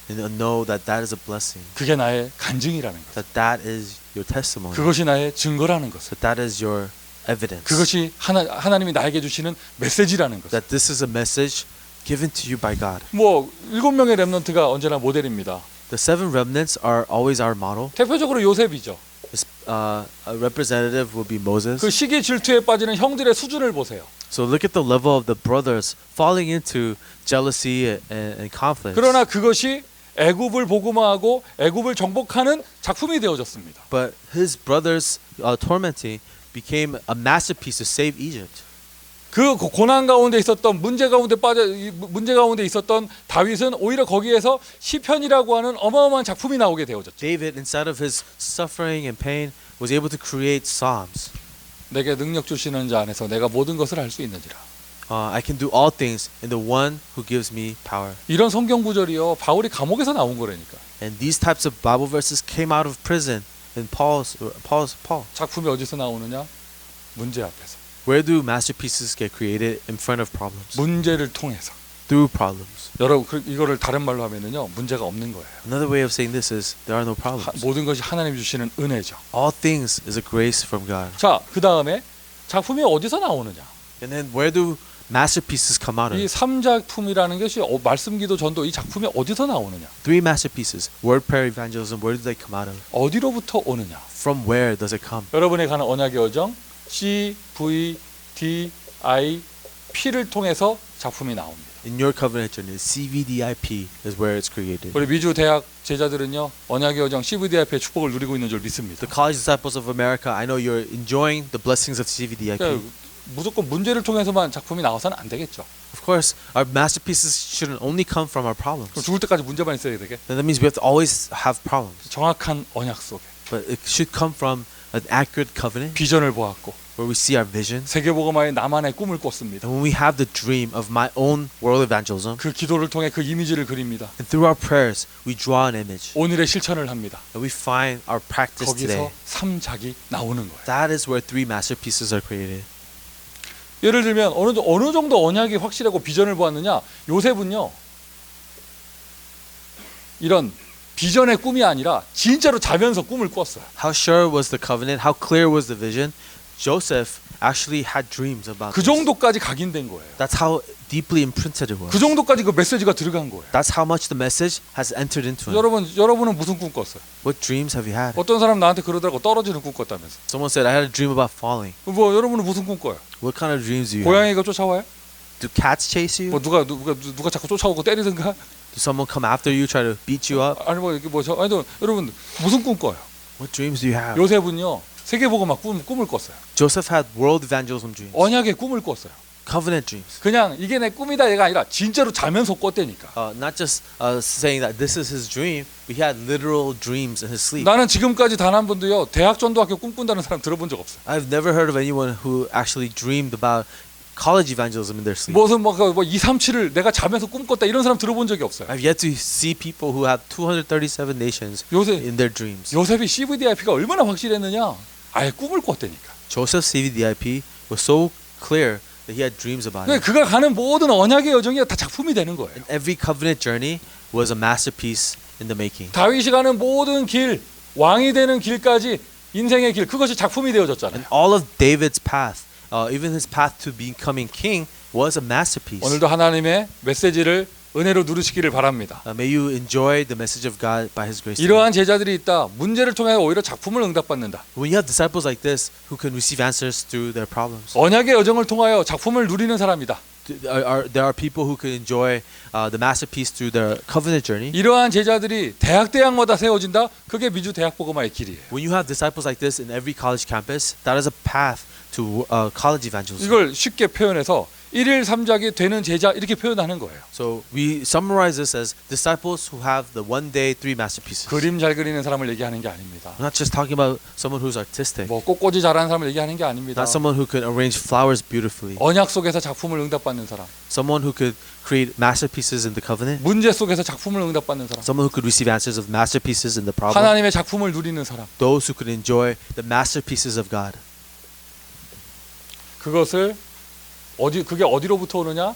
B: and know that that is a blessing.
A: 그게 나의 간증이라는 것.
B: That that is your testimony.
A: 그것이 나의 증거라는 것.
B: That that is your evidence.
A: 그것이 하나님이 나에게 주시는 메시지라는 것.
B: That this is a message given to you by God.
A: 뭐 7명의 렘넌트가 언제나 모델입니다.
B: The 7 remnants are always our model.
A: 대표적으로 요셉이죠.
B: A representative will be Moses.
A: 그 시기 질투에 빠지는 형들의 수준을 보세요.
B: So look at the level of the brothers falling into jealousy and conflict.
A: 그러나 그것이 애굽을 복음화하고 애굽을 정복하는 작품이 되어졌습니다.
B: But his brothers tormenting became a masterpiece to save Egypt.
A: 그 고난 가운데 있었던 문제 가운데 있었던 다윗은 오히려 거기에서 시편이라고 하는 어마어마한 작품이 나오게 되어졌죠.
B: David, inside of his suffering and pain, was able to create psalms.
A: 내게 능력 주시는 자 안에서 내가 모든 것을 할 수 있는지라.
B: I can do all things in the one who gives me power.
A: 이런 성경 구절이요 바울이 감옥에서 나온 거라니까.
B: And these types of Bible verses came out of prison in Paul.
A: 작품이 어디서 나오느냐? 문제 앞에서.
B: Where do masterpieces get created? In front of problems.
A: 문제를 통해서.
B: Through problems.
A: 여러분 이거를 다른 말로 하면은요 문제가 없는 거예요.
B: Another way of saying this is there are no problems.
A: 모든 것이 하나님 주시는 은혜죠.
B: All things is a grace from God.
A: 자, 그 다음에 작품이 어디서 나오느냐?
B: And then where do masterpieces come out of?
A: 이 3작품이라는 것이 말씀, 기도, 전도 이 작품이 어디서 나오느냐?
B: 3 masterpieces. Word, prayer, evangelism. Where do they come out of?
A: 어디로부터 오느냐?
B: From where does it come?
A: 여러분의 가는 언약의 여정 C, V, D, I, P를 통해서 작품이 나옵니다.
B: In your covenant journey, CVDIP is where it's created.
A: 우리 미주 대학 제자들은요 언약의 여정 CVDIP의 축복을 누리고 있는 줄 믿습니다.
B: The college disciples of America, I know you're enjoying the blessings of CVDIP.
A: 그러니까 무조건 문제를 통해서만 작품이 나와서는 안 되겠죠.
B: Of course, our masterpieces shouldn't only come from our problems.
A: 그럼 죽을 때까지 문제만 있어야 되게?
B: That means we have to always have problems.
A: 정확한 언약 속에
B: But it should come from an accurate covenant
A: 비전을 보았고
B: where we see our vision.
A: 세계복음화의 나만의 꿈을 꿨습니다.
B: And when we have the dream of my own world evangelism,
A: 그 기도를 통해 그 이미지를 그립니다.
B: and through our prayers, we draw an image.
A: 오늘의 실천을 합니다.
B: And we find our practice today.
A: 거기서 3작이 나오는 거예요.
B: That is where 3 masterpieces are created.
A: 예를 들면 어느 정도 언약이 확실하고 비전을 보았느냐? 요셉은요. 이런 비전의 꿈이 아니라 진짜로 자면서 꿈을 꿨어요.
B: How sure was the covenant? How clear was the vision? Joseph actually had dreams about
A: 그
B: this.
A: 정도까지 각인된 거예요.
B: That's how deeply imprinted it was.
A: 그 정도까지 그 메시지가 들어간 거예요.
B: That's how much the message has entered into him.
A: 여러분은 무슨 꿈 꿨어요?
B: What dreams have you had?
A: 어떤 사람 나한테 그러더라고 떨어지는 꿈 꿨다면서.
B: Someone said, I had a dream about falling.
A: 뭐 여러분은 무슨 꿈 꿔요?
B: What kind of dreams do you have?
A: 고양이가 쫓아와요?
B: Do cats chase you?
A: 뭐 누가 자꾸 쫓아오고 때리든가?
B: Do someone come after you, try to beat you up?
A: 아니 뭐 이렇게 여러분 무슨 꿈 꿔요?
B: What dreams do you have?
A: 요셉은요 세계복음화 꿈을 꿨어요.
B: Joseph had world evangelism dreams.
A: 언약의 꿈을 꿨어요.
B: Covenant dreams.
A: 그냥 이게 내 꿈이다 얘가 아니라 진짜로 자면서 꿨다니까.
B: Not just saying that this is his dream, but he had literal dreams in his sleep.
A: 나는 지금까지 단 한 번도요 대학 전도학교 꿈꾼다는 사람 들어본 적 없어요.
B: I've never heard of anyone who actually dreamed about college evangelism in their sleep.
A: 무슨 뭐 237을 내가 자면서 꿈꿨다 이런 사람 들어본 적이 없어요.
B: I've yet to see people who have 237 nations in their dreams.
A: 요셉이 CVDIP가 얼마나 확실했느냐? 아예 꿈을 꿨다니까.
B: Joseph's CVDIP was so clear that he had dreams about it.
A: 그가 가는 모든 언약의 여정이 다 작품이 되는 거예요.
B: And every covenant journey was a masterpiece in the making.
A: 다윗이 가는 모든 길, 왕이 되는 길까지 인생의 길 그것이 작품이 되어졌잖아요.
B: And all of David's path, even his path to becoming king, was a masterpiece.
A: 오늘도 하나님의 메시지를 은혜로 누리시기를 바랍니다.
B: May you enjoy the message of God by His grace.
A: 이러한 제자들이 있다. 문제를 통해 오히려 작품을 응답받는다.
B: When you have disciples like this who can receive answers through their problems,
A: 언약의 여정을 통하여 작품을 누리는 사람이다.
B: there are people who can enjoy the masterpiece through their covenant journey.
A: 이러한 제자들이 대학마다 세워진다. 그게 미주 대학복음화의 길이에요.
B: When you have disciples like this in every college campus, that is a path to college evangelism.
A: 이걸 쉽게 표현해서 1일 3작이 되는 제자 이렇게 표현하는 거예요.
B: So we summarize this as disciples who have the one day 3 masterpieces.
A: 그림 잘 그리는 사람을 얘기하는 게 아닙니다.
B: I'm not just talking about someone who's artistic.
A: 뭐 꽃꽂이 잘하는 사람을 얘기하는 게 아닙니다.
B: Not someone who can arrange flowers beautifully.
A: 언약 속에서 작품을 응답받는 사람.
B: Someone who could create masterpieces in the covenant.
A: 문제 속에서 작품을 응답받는 사람.
B: Someone who could receive answers of masterpieces in the problem.
A: 하나님의 작품을 누리는 사람.
B: Those who could enjoy the masterpieces of God.
A: 그게 어디로부터 오느냐?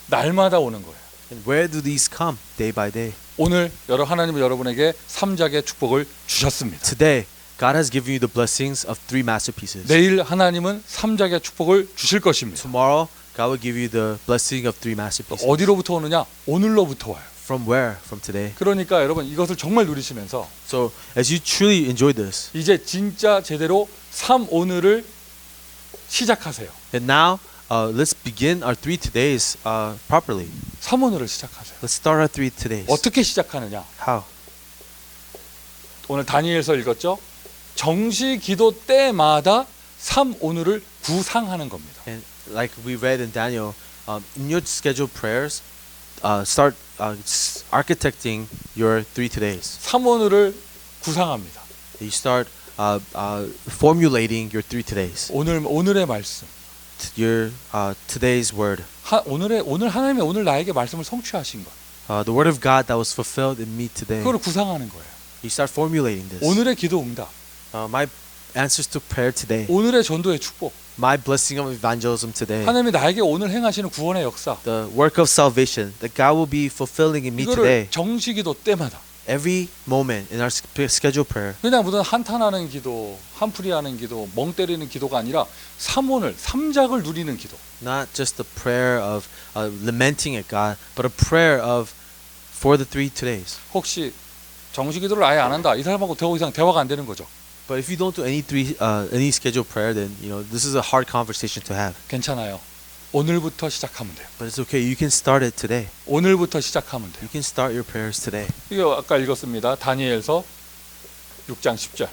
A: 날마다 오는 거예요.
B: And where do these come day by day?
A: 오늘 하나님은 여러분에게 삼작의 축복을 주셨습니다.
B: Today, God has given you the blessings of 3 masterpieces.
A: 내일 하나님은 삼작의 축복을 주실 것입니다.
B: Tomorrow, God will give you the blessing of 3 masterpieces.
A: 어디로부터 오느냐? 오늘로부터 와요.
B: From where? From today.
A: 그러니까 여러분 이것을 정말 누리시면서
B: So, as you truly enjoy this,
A: 이제 진짜 제대로 삼 오늘을 시작하세요.
B: and now, let's begin our 3 todays properly.
A: 삼 오늘을 시작하세요.
B: Let's start our 3 todays.
A: 어떻게 시작하느냐?
B: How?
A: 오늘 다니엘서 읽었죠? 정시 기도 때마다 삼 오늘을 구상하는 겁니다.
B: And like we read in Daniel, in your scheduled prayers, start architecting your 3 todays.
A: 삼 오늘을 구상합니다.
B: You start formulating your 3 todays.
A: 오늘의 말씀.
B: Your today's word.
A: 오늘 하나님의 오늘 나에게 말씀을 성취하신 것.
B: The word of God that was fulfilled in me today.
A: 그걸 구상하는 거예요.
B: You start formulating this.
A: 오늘의 기도 응답.
B: My answers to prayer today.
A: 오늘의 전도의 축복.
B: My blessing of evangelism today.
A: 하나님이 나에게 오늘 행하시는 구원의 역사.
B: The work of salvation that God will be fulfilling in me
A: 이거를
B: today.
A: 정시 기도 때마다.
B: Every moment in our scheduled prayer.
A: 그냥 무슨 한탄하는 기도, 한풀이하는 기도, 멍 때리는 기도가 아니라 삼오늘, 삼작을 누리는 기도.
B: Not just a prayer of lamenting at God, but a prayer of for the 3 todays.
A: 혹시 정시 기도를 아예 안 한다. 이 사람하고 더 이상 대화가 안 되는 거죠.
B: But if you don't do any scheduled prayer, then this is a hard conversation to have.
A: 괜찮아요. 오늘부터 시작하면 돼요.
B: But it's okay. You can start it today.
A: 오늘부터 시작하면 돼요.
B: You can start your prayers today.
A: 이거 아까 읽었습니다. 다니엘서 6장 10절.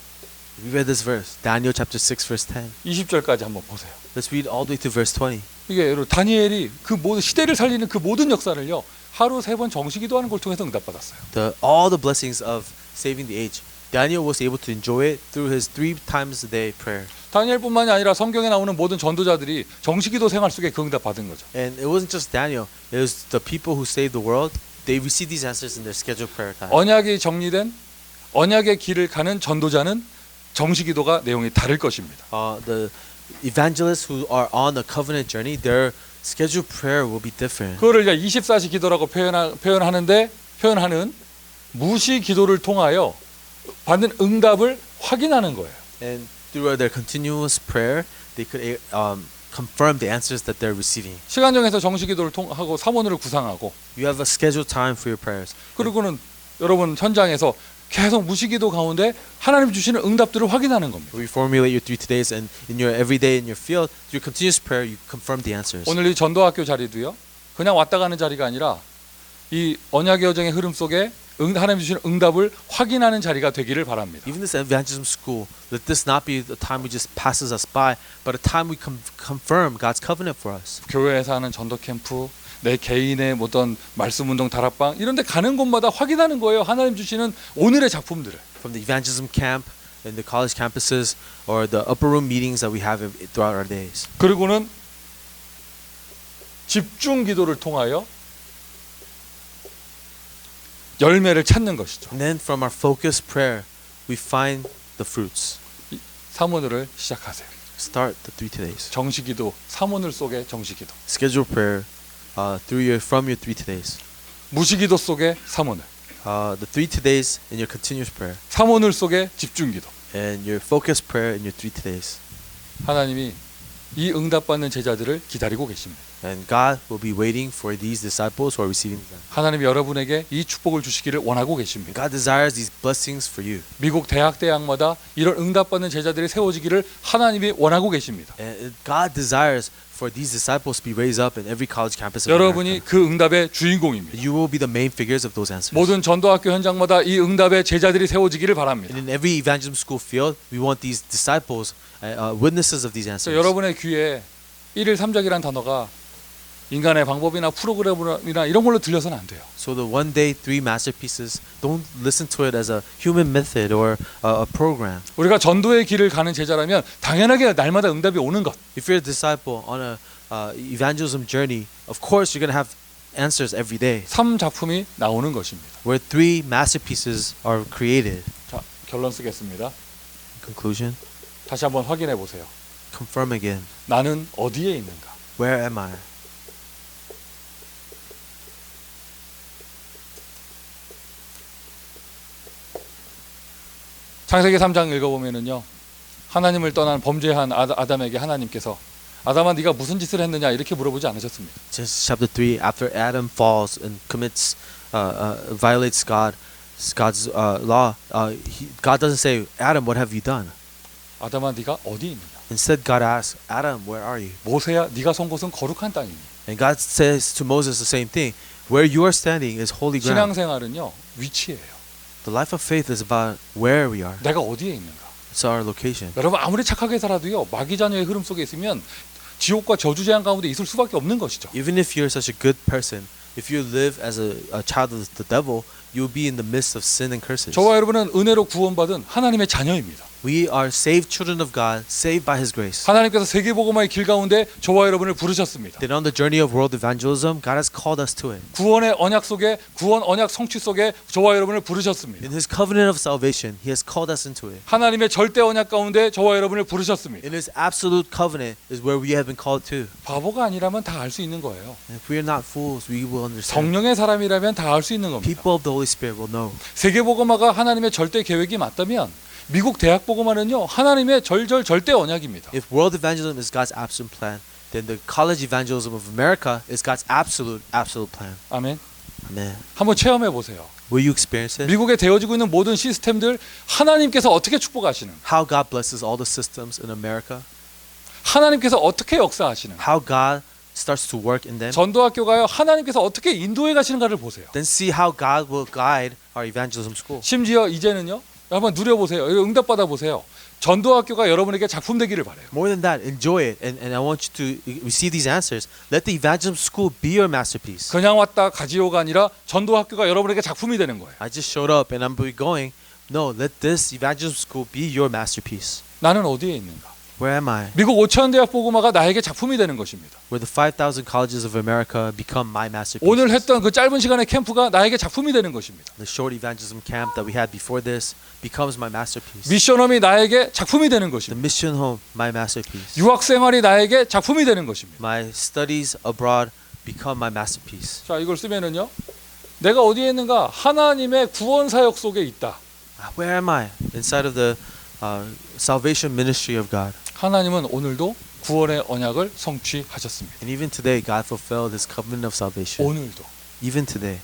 B: We read this verse, Daniel chapter 6, verse 10.
A: 20절까지 한번 보세요.
B: Let's read all the way to verse 20.
A: 이게 여러분 다니엘이 그 모든 시대를 살리는 그 모든 역사를요. 하루 3번 정시 기도하는 걸 통해서 응답받았어요.
B: All the blessings of saving the age. Daniel was able to enjoy it through his 3 times a day prayer.
A: 다니엘뿐만이 아니라 성경에 나오는 모든 전도자들이 정시 기도 생활 속에 그 응답 받은 거죠.
B: And it wasn't just Daniel. It was the people who saved the world. They received these answers in their scheduled prayer time.
A: 언약이 정리된 언약의 길을 가는 전도자는 정시 기도가 내용이 다를 것입니다.
B: The evangelists who are on the covenant journey, their scheduled prayer will be different.
A: 그거를 이제 24시 기도라고 표현하는 무시 기도를 통하여 받는 응답을 확인하는 거예요.
B: And through their continuous prayer, they could confirm the answers that they're receiving.
A: 시간 정해서 정시 기도를 하고 삼원을 구상하고
B: You have a scheduled time for your prayers.
A: 그리고는 여러분 현장에서 계속 무시기도 가운데 하나님 주시는 응답들을 확인하는 겁니다.
B: We formulate your 3 todays, and in your everyday in your field, through continuous prayer, you confirm the answers.
A: 오늘 이 전도학교 자리도요. 그냥 왔다 가는 자리가 아니라 이 언약의 여정의 흐름 속에 하나님 주시는 응답을 확인하는 자리가 되기를 바랍니다.
B: Even this evangelism school, let this not be the time we just passes us by, but a time we confirm God's covenant for us.
A: 교회에서 하는 전도 캠프, 내 개인의 어떤 말씀 운동 다락방 이런 데 가는 곳마다 확인하는 거예요. 하나님 주시는 오늘의 작품들을.
B: From the evangelism camp, in the college campuses, or the upper room meetings that we have throughout our days.
A: 그리고는 집중 기도를 통하여 열매를 찾는 것이죠.
B: And then from our focused prayer, we find the fruits.
A: 삼오늘을 시작하세요.
B: Start the 3 todays.
A: 정시기도, 삼오늘 속에 정시기도.
B: Schedule prayer from your 3 todays.
A: 무시기도 속에 삼오늘.
B: The 3 todays in your continuous prayer.
A: 삼오늘 속에 집중기도.
B: And your focused prayer in your 3 todays.
A: 하나님이 이 응답받는 제자들을 기다리고 계십니다.
B: And God will be waiting for these disciples who are receiving them.
A: 하나님이 여러분에게 이 축복을 주시기를 원하고 계십니다.
B: God desires these blessings for you.
A: 미국 대학마다 이런 응답받는 제자들이 세워지기를 하나님이 원하고 계십니다.
B: And God desires for these disciples to be raised up in every college campus of
A: 여러분이
B: America.
A: 그 응답의 주인공입니다.
B: You will be the main figures of those answers.
A: 모든 전도학교 현장마다 이 응답의 제자들이 세워지기를 바랍니다.
B: And in every evangelism school field, we want these disciples, witnesses of these answers.
A: 여러분의 귀에 1일 3작이라는 단어가 인간의 방법이나 프로그램이나 이런 걸로 들려서는 안 돼요.
B: So the 1 day 3 masterpieces, don't listen to it as a human method or a program.
A: 우리가 전도의 길을 가는 제자라면 당연하게 날마다 응답이 오는 것.
B: If you're a disciple on a evangelism journey, of course you're going to have answers every day.
A: 3작품이 나오는 것입니다.
B: Where 3 masterpieces are created.
A: 자, 결론 쓰겠습니다.
B: In conclusion,
A: 다시 한번 확인해 보세요.
B: confirm again.
A: 나는 어디에 있는가?
B: Where am I?
A: 창세기 3장 읽어보면은요, 하나님을 떠난 범죄한 아담에게 하나님께서 아담아 네가 무슨 짓을 했느냐 이렇게 물어보지 않으셨습니다.
B: Genesis chapter 3, after Adam falls and commits, violates God's law, God doesn't say, Adam, what have you done?
A: 아담아 네가 어디 있느냐?
B: Instead, God asks, Adam, where are you?
A: 모세야 네가 선 곳은 거룩한 땅이니.
B: And God says to Moses the same thing. Where you are standing is holy ground.
A: 신앙생활은요 위치예요.
B: The life of faith is about where we are.
A: 내가 어디에 있는가.
B: It's our location.
A: 여러분 아무리 착하게 살아도요 마귀 자녀의 흐름 속에 있으면 지옥과 저주 재앙 가운데 있을 수밖에 없는 것이죠.
B: Even if you're such a good person, if you live as a child of the devil, you'll be in the midst of sin and curses.
A: 저와 여러분은 은혜로 구원받은 하나님의 자녀입니다.
B: We are saved children of God, saved by His grace.
A: 하나님께서 세계복음화의 길 가운데 저와 여러분을 부르셨습니다.
B: Then on the journey of world evangelism, God has called us to it.
A: 구원의 언약 속에 구원 언약 성취 속에 저와 여러분을 부르셨습니다.
B: In His covenant of salvation, He has called us into it.
A: 하나님의 절대 언약 가운데 저와 여러분을 부르셨습니다.
B: In His absolute covenant is where we have been called to.
A: 바보가 아니라면 다 알 수 있는 거예요.
B: And if we are not fools, we will understand.
A: 성령의 사람이라면 다 알 수 있는 겁니다.
B: People of the Holy Spirit will know.
A: 세계복음화가 하나님의 절대 계획이 맞다면 미국 대학 복음화는요 하나님의 절대 언약입니다.
B: If world evangelism is God's absolute plan, then the college evangelism of America is God's absolute plan.
A: 아멘.
B: Amen.
A: 한번 체험해 보세요.
B: Will you experience it?
A: 미국에 되어지고 있는 모든 시스템들 하나님께서 어떻게 축복하시는,
B: How God blesses all the systems in America.
A: 하나님께서 어떻게 역사하시는,
B: How God starts to work in them.
A: 전도학교가요 하나님께서 어떻게 인도해 가시는가를 보세요.
B: Then see how God will guide our evangelism school.
A: 심지어 이제는요 한번 누려보세요. 응답 받아보세요. 전도학교가 여러분에게 작품 되기를 바래요.
B: More than that, enjoy it, and I want you to receive these answers. Let the evangelism school be your masterpiece.
A: 그냥 왔다 가지요가 아니라 전도학교가 여러분에게 작품이 되는 거예요.
B: I just showed up and I'm going. No, let this evangelism school be your masterpiece.
A: 나는 어디에 있는가?
B: Where am I?
A: 미국 5천 대학 복음화가 나에게 작품이 되는 것입니다.
B: Where the 5,000 colleges of America become my masterpiece.
A: 오늘 했던 그 짧은 시간의 캠프가 나에게 작품이 되는 것입니다.
B: The short evangelism camp that we had before this becomes my masterpiece.
A: 미션홈이 나에게 작품이 되는
B: The
A: 것입니다.
B: mission home, my masterpiece.
A: 유학 생활이 나에게 작품이 되는 것입니다.
B: My studies abroad become my masterpiece.
A: 자, 이걸 쓰면은요. 내가 어디에 있는가? 하나님의 구원 사역 속에 있다.
B: Where am I? Inside of the salvation ministry of God.
A: 하나님은 오늘도 구원의 언약을 성취하셨습니다.
B: And even today, God fulfilled His covenant of salvation.
A: 오늘도.
B: Even today.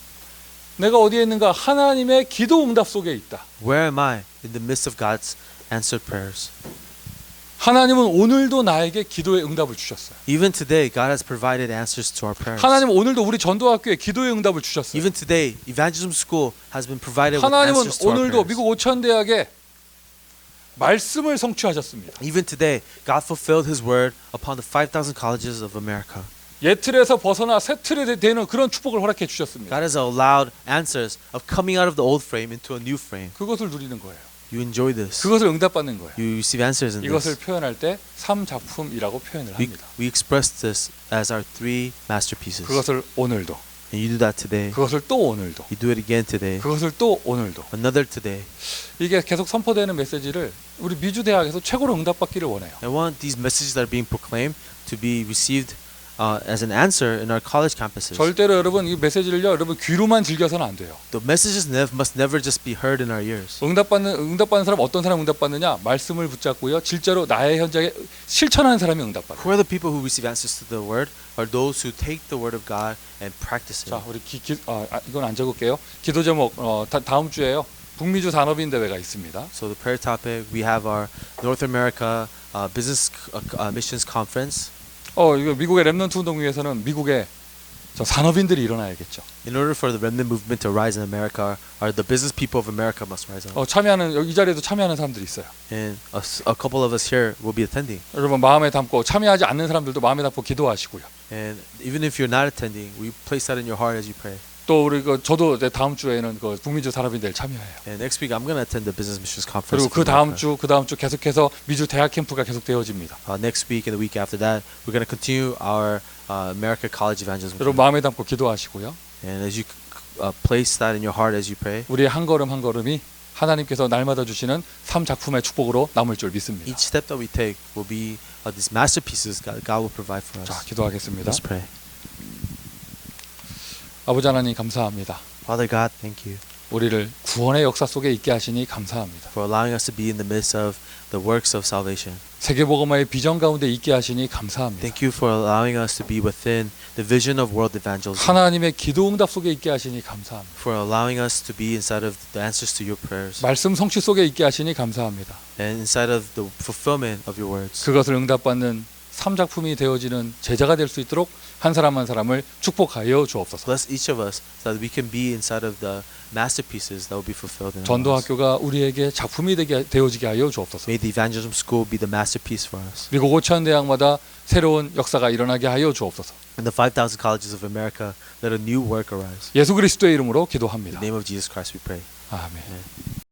A: 내가 어디에 있는가? 하나님의 기도 응답 속에 있다.
B: Where am I? In the midst of God's answered prayers.
A: 하나님은 오늘도 나에게 기도의 응답을 주셨어요.
B: Even today, God has provided answers to our prayers.
A: 하나님은 오늘도 우리 전도학교에 기도의 응답을 주셨어요.
B: Even today, evangelism school has been provided with
A: 하나님은
B: answers to our
A: 오늘도
B: prayers.
A: 미국 5천 대학에 말씀을 성취하셨습니다.
B: Even today, God fulfilled His word upon the 5,000 colleges of America.
A: 옛틀에서 벗어나 새 틀에 되는 그런 축복을 허락해 주셨습니다.
B: God has allowed answers of coming out of the old frame into a new frame.
A: 그것을 누리는 거예요.
B: You enjoy this.
A: 그것을 응답받는 거예요.
B: You receive answers in
A: 이것을
B: this.
A: 표현할 때 3작품이라고 표현을 합니다.
B: We express this as our 3 masterpieces.
A: 그것을 오늘도,
B: And you do that today.
A: 그것을 또 오늘도,
B: You do it again today.
A: 그것을 또 오늘도.
B: Another today.
A: 이게 계속 선포되는 메시지를 우리 미주 대학에서 최고로 응답받기를 원해요.
B: I want these messages that are being proclaimed to be received as an answer in our college campuses.
A: 절대로 여러분 이 메시지를요 여러분 귀로만 즐겨서는 안 돼요.
B: The messages must never just be heard in our ears.
A: 응답받는 사람 어떤 사람 응답받느냐? 말씀을 붙잡고요. 실제로 나의 현장에 실천하는 사람이 응답받아요.
B: Who are the people who receive answers to the word? Are those who take the word of God and practice it.
A: 자, 우리 이건 안 적을게요. 기도 제목 다음 주에요. 북미주 산업인 대회가 있습니다.
B: So the prayer topic, we have our North America Business Missions Conference.
A: 이거 미국의 렘넌트 운동 위해서는 미국의 저 산업인들이 일어나야겠죠.
B: In order for the remnant movement to rise in America, the business people of America must rise up.
A: 참여하는 이 자리에도 참여하는 사람들이 있어요.
B: And a couple of us here will be attending.
A: 여러분 마음에 담고 참여하지 않는 사람들도 마음에 담고 기도하시고요.
B: And even if you're not attending, we place that in your heart as you pray.
A: 또 우리 저도 이제 다음 주에는 그 북미주 산업인대를 참여해요.
B: And next week I'm going to attend the Business Missions Conference.
A: 그리고 그 다음 주 계속해서 미주 대학 캠프가 계속 되어집니다.
B: Next week and the week after that, we're going to continue our America College Evangelism.
A: 여러분 마음에 담고 기도하시고요.
B: And as you place that in your heart as you pray,
A: 우리의 한 걸음 한 걸음이 하나님께서 날마다 주시는 3작품의 축복으로 남을 줄 믿습니다.
B: each step that we take will be these masterpieces God will provide for us.
A: 자, 기도하겠습니다.
B: Let's pray.
A: 아버지 하나님 감사합니다.
B: Father God, thank you.
A: 우리를 구원의 역사 속에 있게 하시니 감사합니다.
B: for allowing us to be in the midst of the works of salvation.
A: 세계복음화의 비전 가운데 있게 하시니 감사합니다.
B: Thank you for allowing us to be within the vision of world evangelism.
A: 하나님의 기도응답 속에 있게 하시니 감사합니다.
B: For allowing us to be inside of the answers to your prayers
A: 말씀 성취 속에 있게 하시니 감사합니다.
B: and inside of the fulfillment of your words.
A: 그것을 응답받는 삼작품이 되어지는 제자가 될 수 있도록 한 사람 한 사람을 축복하여 주옵소서.
B: Bless each of us so that we can be inside of the masterpieces that will be fulfilled in our lives.
A: 전도학교가 우리에게 작품이 되어지게 하여 주옵소서.
B: May the evangelism school be the masterpiece for us.
A: 미국 5천 대학마다 새로운 역사가 일어나게 하여 주옵소서.
B: In the 5,000 colleges of America, let a new work arise.
A: 예수 그리스도의 이름으로
B: In
A: 기도합니다.
B: the name of Jesus Christ we pray.
A: 아멘.
B: Amen.